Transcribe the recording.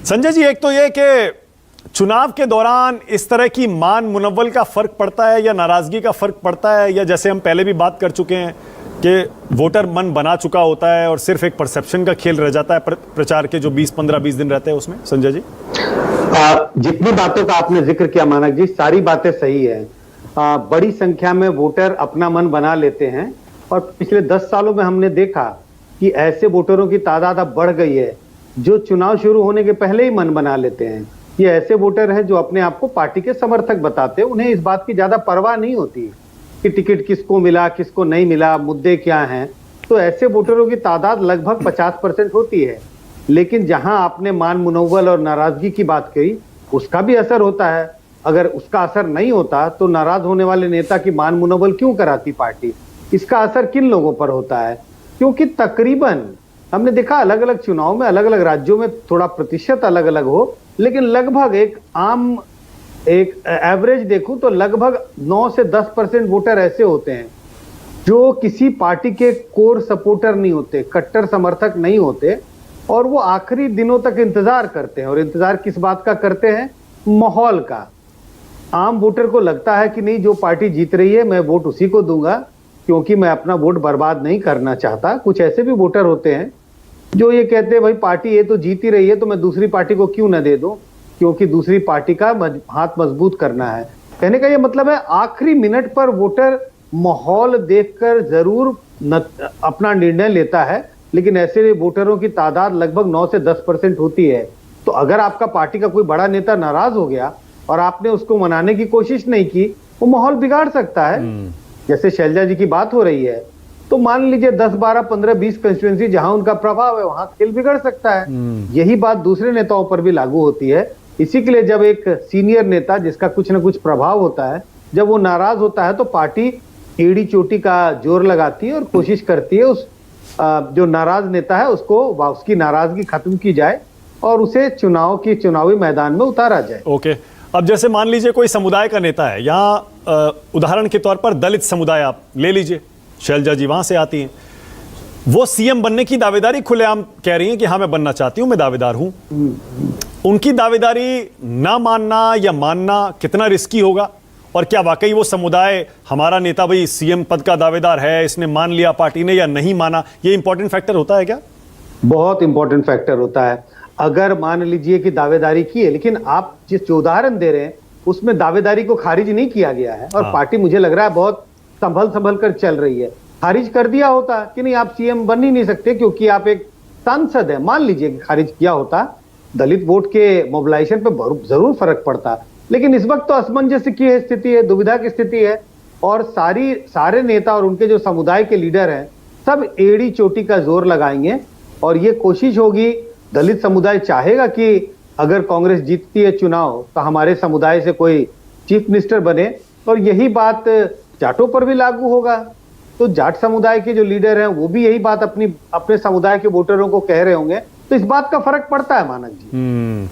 संजय जी, एक तो ये कि चुनाव के दौरान इस तरह की मान मुनव्वल का फर्क पड़ता है या नाराजगी का फर्क पड़ता है, या जैसे हम पहले भी बात कर चुके हैं कि वोटर मन बना चुका होता है और सिर्फ एक परसेप्शन का खेल रह जाता है प्रचार के जो 20-15-20 दिन रहते हैं उसमें। संजय जी, जितनी बातों का आपने जिक्र किया मानक जी, सारी बातें सही है। बड़ी संख्या में वोटर अपना मन बना लेते हैं और पिछले 10 सालों में हमने देखा कि ऐसे वोटरों की तादाद अब बढ़ गई है जो चुनाव शुरू होने के पहले ही मन बना लेते हैं। ये ऐसे वोटर हैं जो अपने आप को पार्टी के समर्थक बताते हैं, उन्हें इस बात की ज्यादा परवाह नहीं होती कि टिकट किसको मिला किसको नहीं मिला, मुद्दे क्या हैं। तो ऐसे वोटरों की तादाद लगभग 50% होती है। लेकिन जहां आपने मान मुनव्वल और नाराजगी की बात कही, उसका भी असर होता है। अगर उसका असर नहीं होता तो नाराज होने वाले नेता की मान मुनव्वल क्यों कराती पार्टी? इसका असर किन लोगों पर होता है? क्योंकि तकरीबन हमने देखा अलग अलग चुनाव में अलग अलग राज्यों में थोड़ा प्रतिशत अलग अलग हो, लेकिन लगभग एक एवरेज देखूं तो लगभग 9 से 10% वोटर ऐसे होते हैं जो किसी पार्टी के कोर सपोर्टर नहीं होते, कट्टर समर्थक नहीं होते, और वो आखिरी दिनों तक इंतजार करते हैं। और इंतजार किस बात का करते हैं? माहौल का। आम वोटर को लगता है कि नहीं, जो पार्टी जीत रही है मैं वोट उसी को दूंगा क्योंकि मैं अपना वोट बर्बाद नहीं करना चाहता। कुछ ऐसे भी वोटर होते हैं जो ये कहते हैं भाई पार्टी ये तो जीत ही रही है तो मैं दूसरी पार्टी को क्यों ना दे दूं, क्योंकि दूसरी पार्टी का हाथ मजबूत करना है। कहने का ये मतलब है आखिरी मिनट पर वोटर माहौल देखकर जरूर अपना निर्णय लेता है, लेकिन ऐसे वोटरों की तादाद लगभग 9 से 10% होती है। तो अगर आपका पार्टी का कोई बड़ा नेता नाराज हो गया और आपने उसको मनाने की कोशिश नहीं की, वो माहौल बिगाड़ सकता है। जैसे शैलजा जी की बात हो रही है, तो मान लीजिए 10, 12, 15, 20 कंस्टिट्यूएंसी जहां उनका प्रभाव है वहां खेल बिगड़ सकता है। यही बात दूसरे नेताओं पर भी लागू होती है। इसी के लिए जब एक सीनियर नेता जिसका कुछ ना कुछ प्रभाव होता है, जब वो नाराज होता है तो पार्टी एड़ी चोटी का जोर लगाती है और कोशिश करती है उस जो नाराज नेता है उसकी नाराजगी खत्म की जाए और उसे चुनावी मैदान में उतारा जाए। ओके, अब जैसे मान लीजिए कोई समुदाय का नेता है, यहाँ उदाहरण के तौर पर दलित समुदाय आप ले लीजिए, शैलजा जी वहां से आती हैं, वो सीएम बनने की दावेदारी खुलेआम कह रही हैं कि हाँ मैं बनना चाहती हूं, मैं दावेदार हूं। उनकी दावेदारी ना मानना या मानना कितना रिस्की होगा, और क्या वाकई वो समुदाय हमारा नेता भाई सीएम पद का दावेदार है, इसने मान लिया पार्टी ने या नहीं माना, ये इंपॉर्टेंट फैक्टर होता है क्या? बहुत इंपॉर्टेंट फैक्टर होता है। अगर मान लीजिए कि दावेदारी की है, लेकिन आप जिस उदाहरण दे रहे हैं उसमें दावेदारी को खारिज नहीं किया गया है और पार्टी मुझे लग रहा है बहुत संभल कर चल रही है। खारिज कर दिया होता कि नहीं आप सीएम बन ही नहीं सकते क्योंकि आप एक सांसद है, मान लीजिए कि खारिज किया होता, दलित वोट के मोबिलाइजेशन पे जरूर फर्क पड़ता। लेकिन इस वक्त तो असमंजस की स्थिति है, दुविधा की स्थिति है, और सारे नेता और उनके जो समुदाय के लीडर हैं सब एड़ी चोटी का जोर लगाएंगे और ये कोशिश होगी, दलित समुदाय चाहेगा कि अगर कांग्रेस जीतती है चुनाव तो हमारे समुदाय से कोई चीफ मिनिस्टर बने, और यही बात जाटों पर भी लागू होगा। तो जाट समुदाय के जो लीडर हैं वो भी यही बात अपने समुदाय के वोटरों को कह रहे होंगे। तो इस बात का फर्क पड़ता है मानक जी।